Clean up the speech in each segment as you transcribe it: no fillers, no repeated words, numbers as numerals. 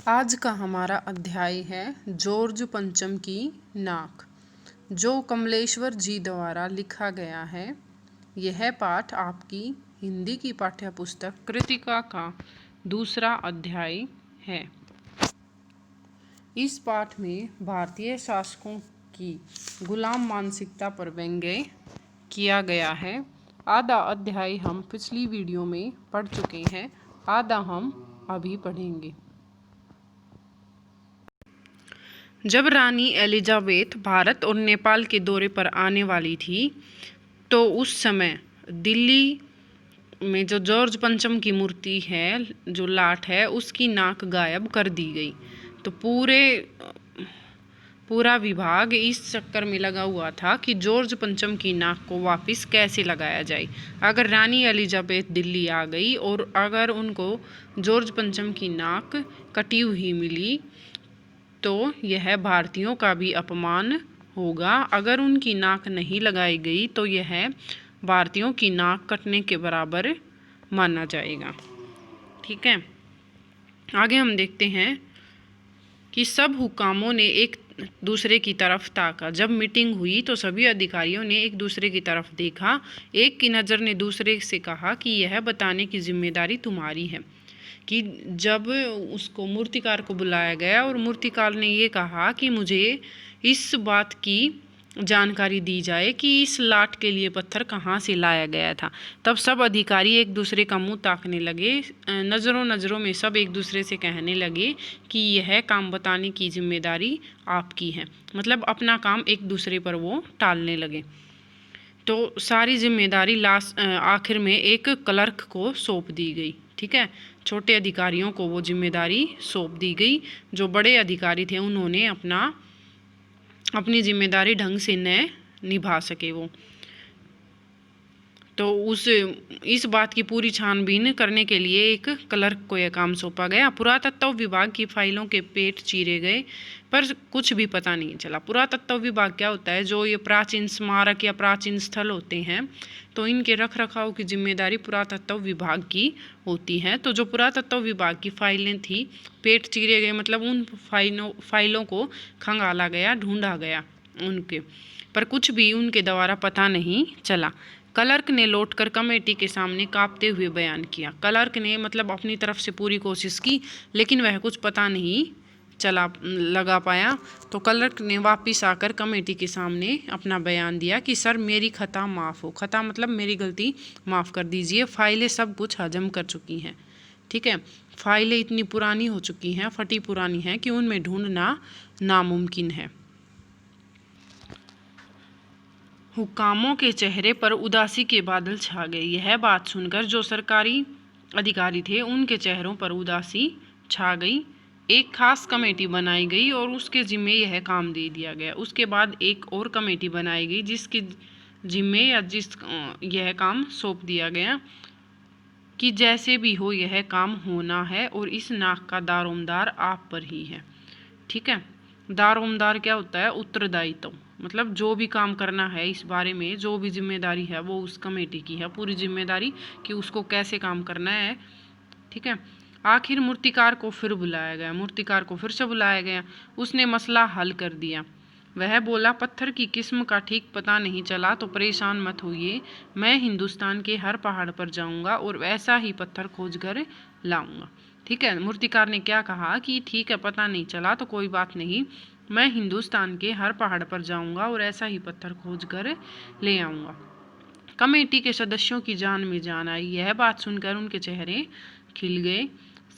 आज का हमारा अध्याय है जॉर्ज पंचम की नाक, जो कमलेश्वर जी द्वारा लिखा गया है। यह पाठ आपकी हिंदी की पाठ्यपुस्तक कृतिका का दूसरा अध्याय है। इस पाठ में भारतीय शासकों की गुलाम मानसिकता पर व्यंग्य किया गया है। आधा अध्याय हम पिछली वीडियो में पढ़ चुके हैं, आधा हम अभी पढ़ेंगे। जब रानी एलिजाबेथ भारत और नेपाल के दौरे पर आने वाली थी, तो उस समय दिल्ली में जो जॉर्ज पंचम की मूर्ति है, जो लाट है, उसकी नाक गायब कर दी गई। तो पूरा विभाग इस चक्कर में लगा हुआ था कि जॉर्ज पंचम की नाक को वापस कैसे लगाया जाए। अगर रानी एलिजाबेथ दिल्ली आ गई और अगर उनको जॉर्ज पंचम की नाक कटी हुई मिली, तो यह भारतीयों का भी अपमान होगा। अगर उनकी नाक नहीं लगाई गई तो यह भारतीयों की नाक कटने के बराबर माना जाएगा। ठीक है, आगे हम देखते हैं कि सब हुकामों ने एक दूसरे की तरफ ताका। जब मीटिंग हुई तो सभी अधिकारियों ने एक दूसरे की तरफ देखा। एक की नज़र ने दूसरे से कहा कि यह बताने की जिम्मेदारी तुम्हारी है कि जब उसको मूर्तिकार को बुलाया गया और मूर्तिकार ने ये कहा कि मुझे इस बात की जानकारी दी जाए कि इस लाट के लिए पत्थर कहाँ से लाया गया था, तब सब अधिकारी एक दूसरे का मुंह ताकने लगे। नज़रों में सब एक दूसरे से कहने लगे कि यह काम बताने की जिम्मेदारी आपकी है। मतलब अपना काम एक दूसरे पर वो टालने लगे। तो सारी जिम्मेदारी आखिर में एक क्लर्क को सौंप दी गई। ठीक है, छोटे अधिकारियों को वो जिम्मेदारी सौंप दी गई। जो बड़े अधिकारी थे उन्होंने अपनी जिम्मेदारी ढंग से न निभा सके वो। तो इस बात की पूरी छानबीन करने के लिए एक क्लर्क को यह काम सौंपा गया। पुरातत्व विभाग की फाइलों के पेट चीरे गए, पर कुछ भी पता नहीं चला। पुरातत्व विभाग क्या होता है? जो ये प्राचीन स्मारक या प्राचीन स्थल होते हैं, तो इनके रख रखाव की जिम्मेदारी पुरातत्व विभाग की होती है। तो जो पुरातत्व विभाग की फाइलें थी, पेट चीरे गए, मतलब उन फाइलों को खंगाला गया, ढूंढा गया उनके, पर कुछ भी उनके द्वारा पता नहीं चला। क्लर्क ने लौटकर कमेटी के सामने कांपते हुए बयान किया। क्लर्क ने मतलब अपनी तरफ से पूरी कोशिश की, लेकिन वह कुछ पता नहीं लगा पाया। तो क्लर्क ने वापस आकर कमेटी के सामने अपना बयान दिया कि सर, मेरी खता माफ़ हो। खता मतलब मेरी गलती माफ़ कर दीजिए। फाइलें सब कुछ हजम कर चुकी हैं। ठीक है, फाइलें इतनी पुरानी हो चुकी हैं, फटी पुरानी हैं कि उनमें ढूंढना नामुमकिन है। हुकामों के चेहरे पर उदासी के बादल छा गए। यह बात सुनकर जो सरकारी अधिकारी थे उनके चेहरों पर उदासी छा गई। एक खास कमेटी बनाई गई और उसके जिम्मे यह काम दे दिया गया। उसके बाद एक और कमेटी बनाई गई जिसके जिम्मे या यह काम सौंप दिया गया कि जैसे भी हो यह काम होना है और इस नाक का दारोमदार आप पर ही है। ठीक है, दारोमदार क्या होता है? उत्तरदायित्व। मतलब जो भी काम करना है इस बारे में, जो भी जिम्मेदारी है वो उस कमेटी की है, पूरी जिम्मेदारी कि उसको कैसे काम करना है। ठीक है, आखिर मूर्तिकार को फिर बुलाया गया। मूर्तिकार को फिर से बुलाया गया। उसने मसला हल कर दिया। वह बोला, पत्थर की किस्म का ठीक पता नहीं चला तो परेशान मत होइए, मैं हिंदुस्तान के हर पहाड़ पर जाऊंगा और ऐसा ही पत्थर खोज कर लाऊंगा। ठीक है, मूर्तिकार ने क्या कहा कि ठीक है, पता नहीं चला तो कोई बात नहीं, मैं हिंदुस्तान के हर पहाड़ पर जाऊंगा और ऐसा ही पत्थर खोज कर ले आऊँगा। कमेटी के सदस्यों की जान में जान आई। यह बात सुनकर उनके चेहरे खिल गए।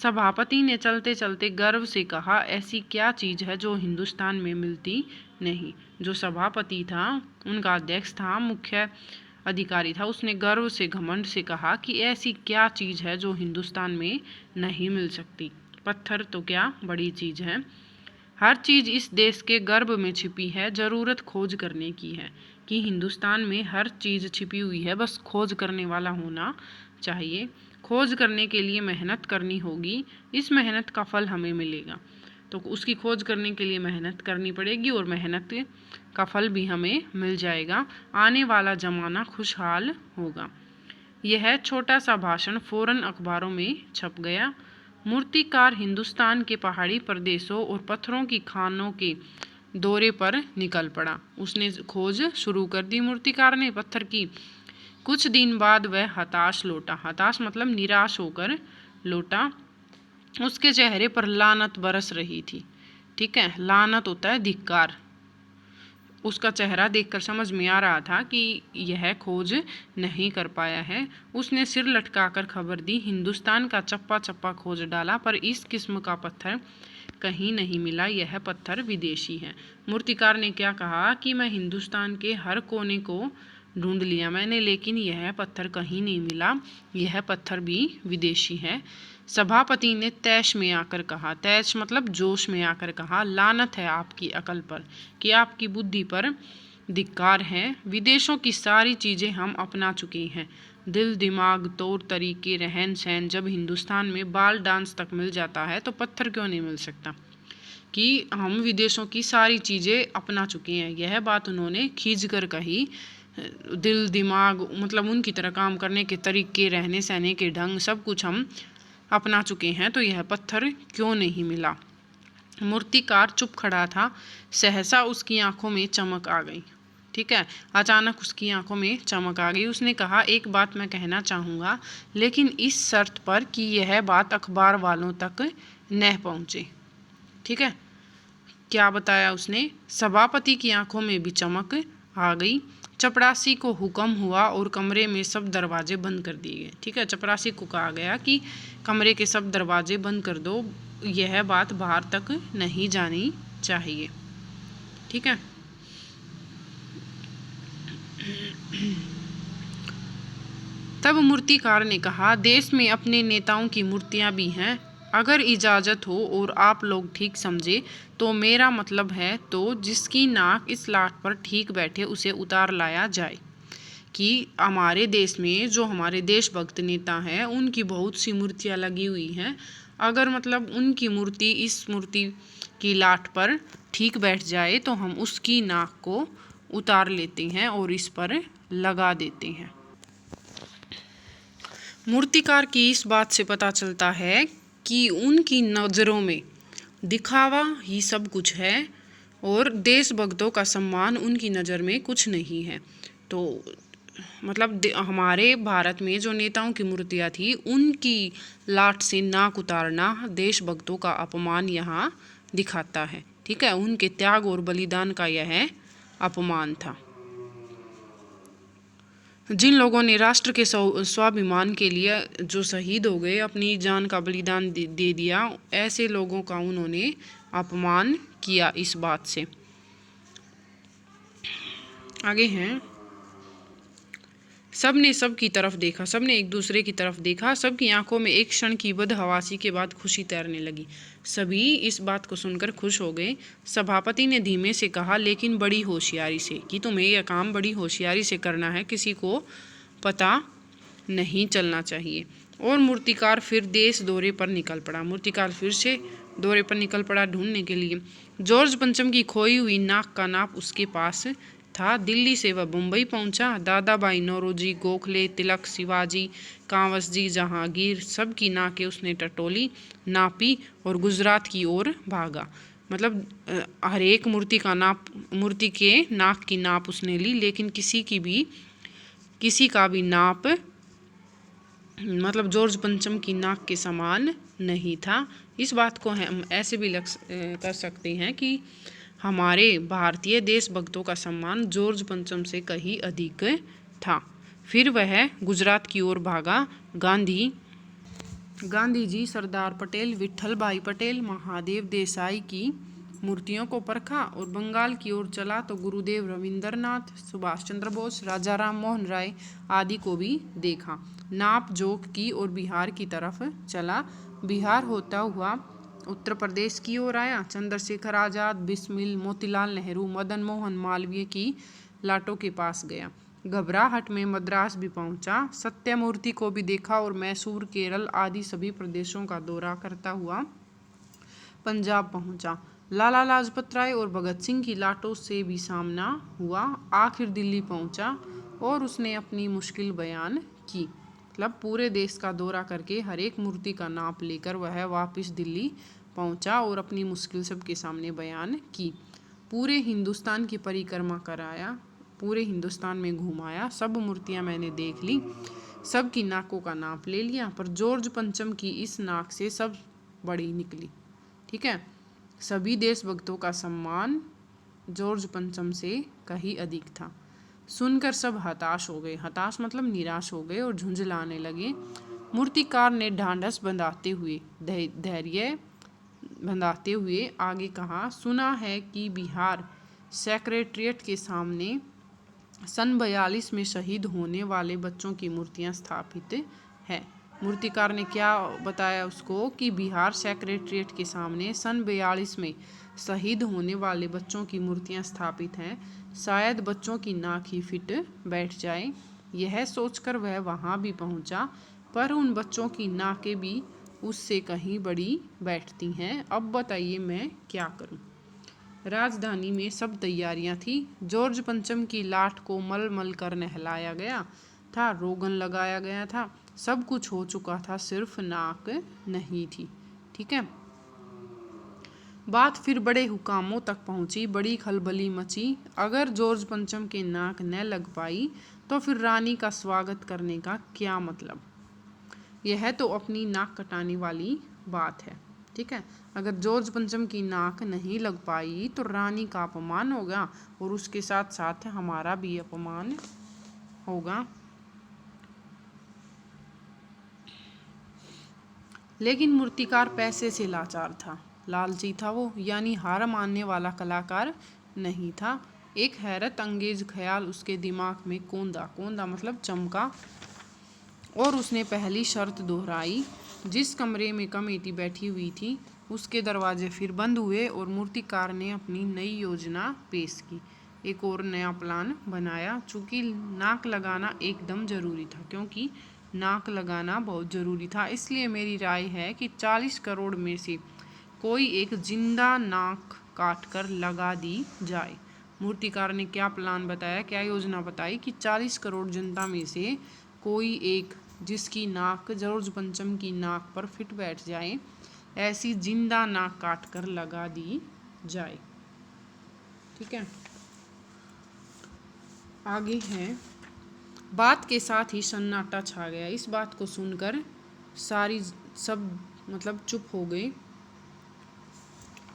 सभापति ने चलते चलते गर्व से कहा, ऐसी क्या चीज़ है जो हिंदुस्तान में मिलती नहीं? जो सभापति था, उनका अध्यक्ष था, मुख्य अधिकारी था, उसने गर्व से, घमंड से कहा कि ऐसी क्या चीज़ है जो हिंदुस्तान में नहीं मिल सकती? पत्थर तो क्या बड़ी चीज़ है। हर चीज़ इस देश के गर्भ में छिपी है, ज़रूरत खोज करने की है। कि हिंदुस्तान में हर चीज़ छिपी हुई है, बस खोज करने वाला होना चाहिए। खोज करने के लिए मेहनत करनी होगी, इस मेहनत का फल हमें मिलेगा। तो उसकी खोज करने के लिए मेहनत करनी पड़ेगी और मेहनत का फल भी हमें मिल जाएगा। आने वाला ज़माना खुशहाल होगा। यह छोटा सा भाषण फ़ौरन अखबारों में छप गया। मूर्तिकार हिंदुस्तान के पहाड़ी प्रदेशों और पत्थरों की खानों के दौरे पर निकल पड़ा। उसने खोज शुरू कर दी। मूर्तिकार ने पत्थर की। कुछ दिन बाद वह हताश लौटा। हताश मतलब निराश होकर लौटा। उसके चेहरे पर लानत बरस रही थी। ठीक है, लानत होता है धिक्कार। उसका चेहरा देखकर समझ में आ रहा था कि यह खोज नहीं कर पाया है। उसने सिर लटकाकर खबर दी। हिंदुस्तान का चप्पा चप्पा खोज डाला, पर इस किस्म का पत्थर कहीं नहीं मिला। यह पत्थर विदेशी है। मूर्तिकार ने क्या कहा कि मैं हिंदुस्तान के हर कोने को ढूंढ लिया मैंने, लेकिन यह पत्थर कहीं नहीं मिला। यह पत्थर भी विदेशी है। सभापति ने तैश में आकर कहा, तैश मतलब जोश में आकर कहा, लानत है आपकी अकल पर कि आपकी बुद्धि पर धिक्कार है। विदेशों की सारी चीज़ें हम अपना चुके हैं, दिल, दिमाग, तौर तरीके, रहन सहन। जब हिंदुस्तान में बाल डांस तक मिल जाता है तो पत्थर क्यों नहीं मिल सकता? कि हम विदेशों की सारी चीज़ें अपना चुके हैं। यह बात उन्होंने खींच कर कही। दिल, दिमाग मतलब उनकी तरह काम करने के तरीके, रहने सहने के ढंग, सब कुछ हम अपना चुके हैं, तो यह पत्थर क्यों नहीं मिला? मूर्तिकार चुप खड़ा था। सहसा उसकी आंखों में चमक आ गई। ठीक है, अचानक उसकी आंखों में चमक आ गई। उसने कहा, एक बात मैं कहना चाहूँगा, लेकिन इस शर्त पर कि यह बात अखबार वालों तक न पहुँचे। ठीक है, क्या बताया उसने? सभापति की आंखों में भी चमक आ गई। चपरासी को हुक्म हुआ और कमरे में सब दरवाजे बंद कर दिए गए। ठीक है, चपरासी को कहा गया कि कमरे के सब दरवाजे बंद कर दो, यह बात बाहर तक नहीं जानी चाहिए। ठीक है, तब मूर्तिकार ने कहा, देश में अपने नेताओं की मूर्तियां भी हैं। अगर इजाज़त हो और आप लोग ठीक समझे तो मेरा मतलब है, तो जिसकी नाक इस लाट पर ठीक बैठे उसे उतार लाया जाए। कि हमारे देश में जो हमारे देशभक्त नेता हैं उनकी बहुत सी मूर्तियां लगी हुई हैं। अगर मतलब उनकी मूर्ति इस मूर्ति की लाट पर ठीक बैठ जाए तो हम उसकी नाक को उतार लेते हैं और इस पर लगा देते हैं। मूर्तिकार की इस बात से पता चलता है कि उनकी नज़रों में दिखावा ही सब कुछ है और देशभक्तों का सम्मान उनकी नज़र में कुछ नहीं है। तो मतलब हमारे भारत में जो नेताओं की मूर्तियाँ थी उनकी लाट से नाक उतारना देशभक्तों का अपमान यहाँ दिखाता है। ठीक है, उनके त्याग और बलिदान का यह अपमान था। जिन लोगों ने राष्ट्र के स्वाभिमान के लिए जो शहीद हो गए, अपनी जान का बलिदान दे दिया, ऐसे लोगों का उन्होंने अपमान किया इस बात से। आगे हैं, सब ने सब की तरफ देखा, सब ने एक दूसरे की तरफ देखा। सबकी आंखों में एक क्षण की बदहवासी के बाद खुशी तैरने लगी। सभी इस बात को सुनकर खुश हो गए। सभापति ने धीमे से कहा, लेकिन बड़ी होशियारी से, कि तुम्हें यह काम बड़ी होशियारी से करना है, किसी को पता नहीं चलना चाहिए। और मूर्तिकार फिर देश दौरे पर निकल पड़ा। मूर्तिकार फिर से दौरे पर निकल पड़ा ढूंढने के लिए। जॉर्ज पंचम की खोई हुई नाक का नाप उसके पास था। दिल्ली से वह मुंबई पहुंचा। दादा भाई नौरोजी, गोखले, तिलक, शिवाजी, कांवस जी, जहांगीर, सब की नाकें उसने टटोली, नापी और गुजरात की ओर भागा। मतलब हर एक मूर्ति के नाक की नाप उसने ली, लेकिन किसी का भी नाप मतलब जॉर्ज पंचम की नाक के समान नहीं था। इस बात को हम ऐसे भी कर सकते हैं कि हमारे भारतीय देशभक्तों का सम्मान जॉर्ज पंचम से कहीं अधिक था। फिर वह गुजरात की ओर भागा। गांधी जी, सरदार पटेल, विट्ठल भाई पटेल, महादेव देसाई की मूर्तियों को परखा और बंगाल की ओर चला तो गुरुदेव रविंद्रनाथ, सुभाष चंद्र बोस, राजा राम मोहन राय आदि को भी देखा। नाप जोख की और बिहार की तरफ चला। बिहार होता हुआ उत्तर प्रदेश की ओर आया। चंद्रशेखर आज़ाद, बिस्मिल, मोतीलाल नेहरू, मदन मोहन मालवीय की लाटों के पास गया। घबराहट में मद्रास भी पहुंचा। सत्यमूर्ति को भी देखा और मैसूर, केरल आदि सभी प्रदेशों का दौरा करता हुआ पंजाब पहुंचा। लाला लाजपत राय और भगत सिंह की लाटों से भी सामना हुआ। आखिर दिल्ली पहुंचा और उसने अपनी मुश्किल बयान की। मतलब पूरे देश का दौरा करके हर एक मूर्ति का नाप लेकर वह वापस दिल्ली पहुंचा और अपनी मुश्किल सबके सामने बयान की। पूरे हिंदुस्तान की परिक्रमा कराया, पूरे हिंदुस्तान में घुमाया, सब मूर्तियां मैंने देख ली, सब की नाकों का नाप ले लिया, पर जॉर्ज पंचम की इस नाक से सब बड़ी निकली। ठीक है, सभी देशभक्तों का सम्मान जॉर्ज पंचम से कहीं अधिक था। सुनकर सब हताश हो गए, हताश मतलब निराश हो गए और झुंझलाने लगे। मूर्तिकार ने ढांढस बंधाते हुए, धैर्य बंधाते हुए आगे कहा, सुना है कि बिहार सेक्रेटेरिएट के सामने सन 42 में शहीद होने वाले बच्चों की मूर्तियां स्थापित है। मूर्तिकार ने क्या बताया उसको कि बिहार सेक्रेटेरिएट के सामने सन 42 में शहीद होने वाले बच्चों की मूर्तियां स्थापित हैं, शायद बच्चों की नाक ही फिट बैठ जाए। यह सोचकर वह वहां भी पहुंचा, पर उन बच्चों की नाकें भी उससे कहीं बड़ी बैठती हैं। अब बताइए मैं क्या करूं। राजधानी में सब तैयारियां थी। जॉर्ज पंचम की लाट को मल मल कर नहलाया गया था, रोगन लगाया गया था, सब कुछ हो चुका था, सिर्फ नाक नहीं थी। ठीक है, बात फिर बड़े हुकामों तक पहुंची, बड़ी खलबली मची। अगर जॉर्ज पंचम के नाक न लग पाई तो फिर रानी का स्वागत करने का क्या मतलब। यह तो अपनी नाक कटाने वाली बात है। ठीक है, अगर जॉर्ज पंचम की नाक नहीं लग पाई तो रानी का अपमान होगा और उसके साथ साथ हमारा भी अपमान होगा। लेकिन मूर्तिकार पैसे से लाचार था, लालची था वो, यानी हार मानने वाला कलाकार नहीं था। एक हैरत अंगेज ख्याल उसके दिमाग में कौंधा मतलब चमका और उसने पहली शर्त दोहराई। जिस कमरे में कमेटी बैठी हुई थी उसके दरवाजे फिर बंद हुए और मूर्तिकार ने अपनी नई योजना पेश की। एक और नया प्लान बनाया। चूँकि नाक लगाना एकदम ज़रूरी था, क्योंकि नाक लगाना बहुत ज़रूरी था, इसलिए मेरी राय है कि 40 करोड़ में से कोई एक जिंदा नाक काट कर लगा दी जाए। मूर्तिकार ने क्या प्लान बताया, क्या योजना बताई कि 40 करोड़ जनता में से कोई एक जिसकी नाक जॉर्ज पंचम की नाक पर फिट बैठ जाए, ऐसी जिंदा नाक काट कर लगा दी जाए। ठीक है, आगे है। बात के साथ ही सन्नाटा छा गया। इस बात को सुनकर सब मतलब चुप हो गए।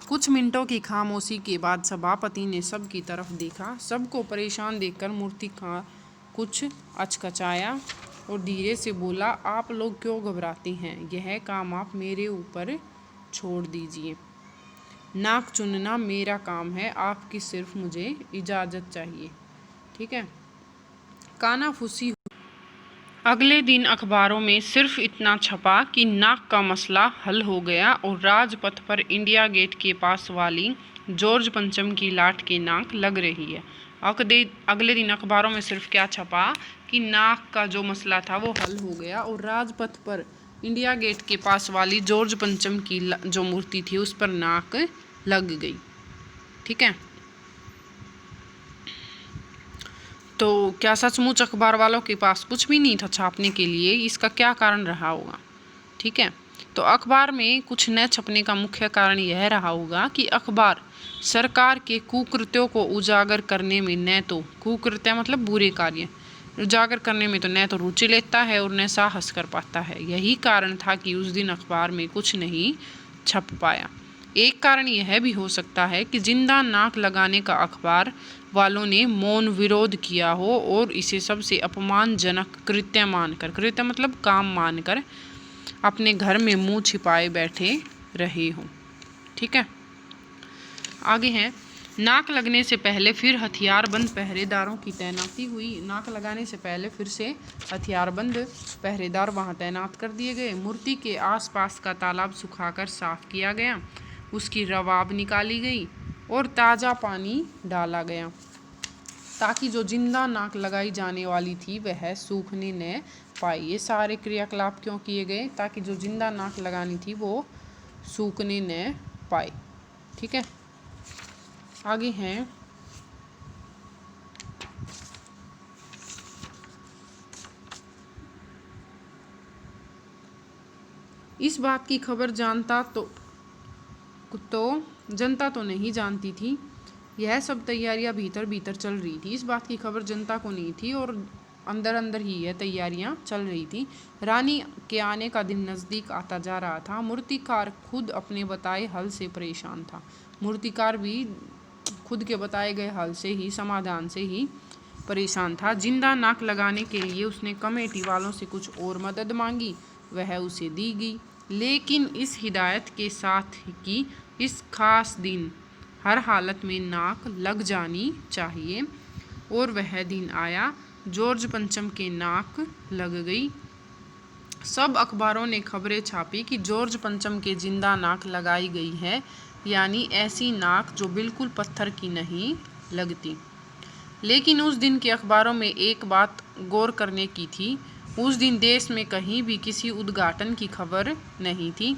कुछ मिनटों की खामोशी के बाद सभापति ने सब की तरफ देखा। सबको परेशान देखकर मूर्तिकार कुछ अचकचाया और धीरे से बोला, आप लोग क्यों घबराते हैं, यह काम आप मेरे ऊपर छोड़ दीजिए। नाक चुनना मेरा काम है, आपकी सिर्फ मुझे इजाज़त चाहिए। ठीक है, कानाफूसी। अगले दिन अखबारों में सिर्फ इतना छपा कि नाक का मसला हल हो गया और राजपथ पर इंडिया गेट के पास वाली जॉर्ज पंचम की लाट की नाक लग रही है। अगले दिन अखबारों में सिर्फ क्या छपा कि नाक का जो मसला था वो हल हो गया और राजपथ पर इंडिया गेट के पास वाली जॉर्ज पंचम की जो मूर्ति थी उस पर नाक लग गई। ठीक है, तो क्या सचमुच अखबार वालों के पास कुछ भी नहीं था छापने के लिए? इसका क्या कारण रहा होगा? ठीक है, तो अखबार में कुछ न छपने का मुख्य कारण यह रहा होगा कि अखबार सरकार के कुकृत्यों को उजागर करने में न तो कुकृत्य मतलब बुरे कार्य उजागर करने में तो न तो रुचि लेता है और न साहस कर पाता है। यही कारण था कि उस दिन अखबार में कुछ नहीं छप पाया। एक कारण यह भी हो सकता है कि जिंदा नाक लगाने का अखबार वालों ने मौन विरोध किया हो और इसे सबसे अपमानजनक कृत्य मानकर, कृत्य मतलब काम मानकर, अपने घर में मुंह छिपाए बैठे रहे हों। ठीक है, आगे है। नाक लगने से पहले फिर हथियारबंद पहरेदारों की तैनाती हुई। नाक लगाने से पहले फिर से हथियारबंद पहरेदार वहां तैनात कर दिए गए। मूर्ति के आसपास का तालाब सुखाकर साफ किया गया, उसकी रवाब निकाली गई और ताज़ा पानी डाला गया, ताकि जो जिंदा नाक लगाई जाने वाली थी वह सूखने न पाए। ये सारे क्रियाकलाप क्यों किए गए? ताकि जो जिंदा नाक लगानी थी वो सूखने न पाए। ठीक है, आगे हैं। इस बात की खबर जनता तो नहीं जानती थी। यह सब तैयारियां भीतर भीतर चल रही थी। इस बात की खबर जनता को नहीं थी और अंदर अंदर ही यह तैयारियां चल रही थी। रानी के आने का दिन नज़दीक आता जा रहा था। मूर्तिकार खुद अपने बताए हल से परेशान था। मूर्तिकार भी खुद के बताए गए हल से ही, समाधान से ही परेशान था। जिंदा नाक लगाने के लिए उसने कमेटी वालों से कुछ और मदद मांगी, वह उसे दी गई, लेकिन इस हिदायत के साथ कि इस खास दिन हर हालत में नाक लग जानी चाहिए। और वह दिन आया। जॉर्ज पंचम के नाक लग गई। सब अखबारों ने खबरें छापी कि जॉर्ज पंचम के जिंदा नाक लगाई गई है, यानी ऐसी नाक जो बिल्कुल पत्थर की नहीं लगती। लेकिन उस दिन के अखबारों में एक बात गौर करने की थी। उस दिन देश में कहीं भी किसी उद्घाटन की खबर नहीं थी।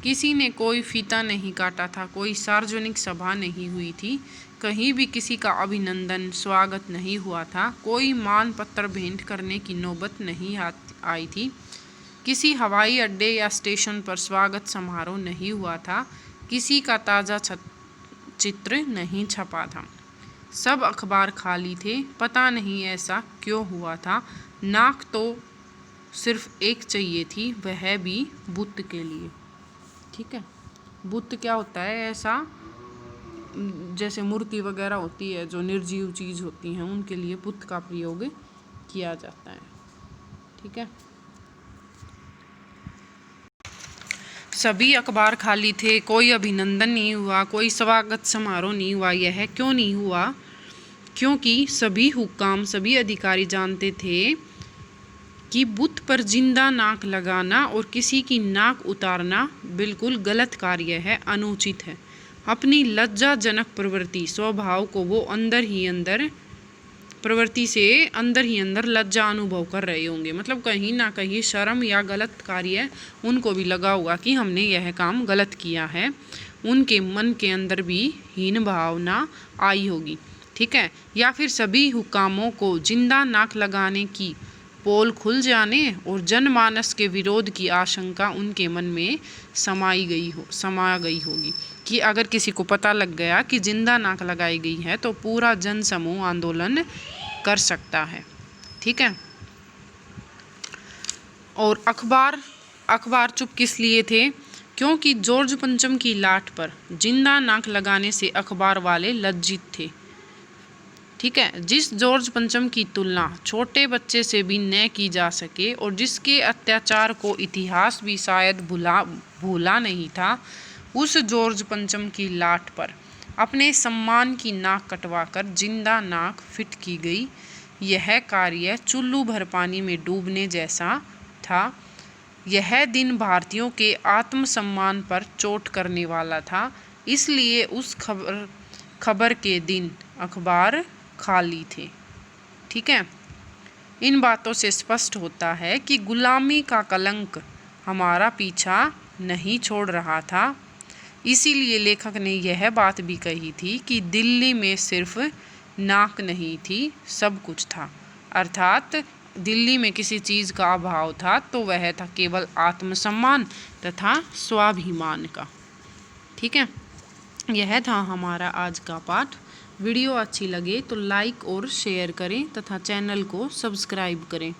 किसी ने कोई फीता नहीं काटा था, कोई सार्वजनिक सभा नहीं हुई थी, कहीं भी किसी का अभिनंदन स्वागत नहीं हुआ था, कोई मान पत्र भेंट करने की नौबत नहीं आई थी, किसी हवाई अड्डे या स्टेशन पर स्वागत समारोह नहीं हुआ था, किसी का ताज़ा चित्र नहीं छपा था। सब अखबार खाली थे। पता नहीं ऐसा क्यों हुआ था। नाक तो सिर्फ एक चाहिए थी, वह भी बुत के लिए। ठीक है, बुत क्या होता है? ऐसा जैसे मूर्ति वगैरह होती है जो निर्जीव चीज़ होती हैं, उनके लिए बुत का प्रयोग किया जाता है। ठीक है, सभी अखबार खाली थे। कोई अभिनंदन नहीं हुआ, कोई स्वागत समारोह नहीं हुआ। यह क्यों नहीं हुआ? क्योंकि सभी हुक्काम, सभी अधिकारी जानते थे कि बुत पर जिंदा नाक लगाना और किसी की नाक उतारना बिल्कुल गलत कार्य है, अनुचित है। अपनी लज्जाजनक प्रवृत्ति, स्वभाव को वो अंदर ही अंदर लज्जा अनुभव कर रहे होंगे। मतलब कहीं ना कहीं शर्म या गलत कार्य उनको भी लगा होगा कि हमने यह काम गलत किया है। उनके मन के अंदर भी हीन भावना आई होगी। ठीक है, या फिर सभी हुक्कामों को जिंदा नाक लगाने की पोल खुल जाने और जनमानस के विरोध की आशंका उनके मन में समा गई होगी कि अगर किसी को पता लग गया कि जिंदा नाक लगाई गई है तो पूरा जन समूह आंदोलन कर सकता है। ठीक है, और अखबार चुप किस लिए थे? क्योंकि जॉर्ज पंचम की लाट पर जिंदा नाक लगाने से अखबार वाले लज्जित थे। ठीक है, जिस जॉर्ज पंचम की तुलना छोटे बच्चे से भी न की जा सके और जिसके अत्याचार को इतिहास भी शायद भूला नहीं था, उस जॉर्ज पंचम की लाट पर अपने सम्मान की नाक कटवाकर जिंदा नाक फिट की गई। यह कार्य चुल्लू भर पानी में डूबने जैसा था। यह दिन भारतीयों के आत्मसम्मान पर चोट करने वाला था। इसलिए उस खबर के दिन अखबार खाली थे। ठीक है, इन बातों से स्पष्ट होता है कि गुलामी का कलंक हमारा पीछा नहीं छोड़ रहा था। इसीलिए लेखक ने यह बात भी कही थी कि दिल्ली में सिर्फ नाक नहीं थी, सब कुछ था। अर्थात दिल्ली में किसी चीज़ का अभाव था तो वह था केवल आत्मसम्मान तथा स्वाभिमान का। ठीक है, यह था हमारा आज का पाठ। वीडियो अच्छी लगे तो लाइक और शेयर करें तथा चैनल को सब्सक्राइब करें।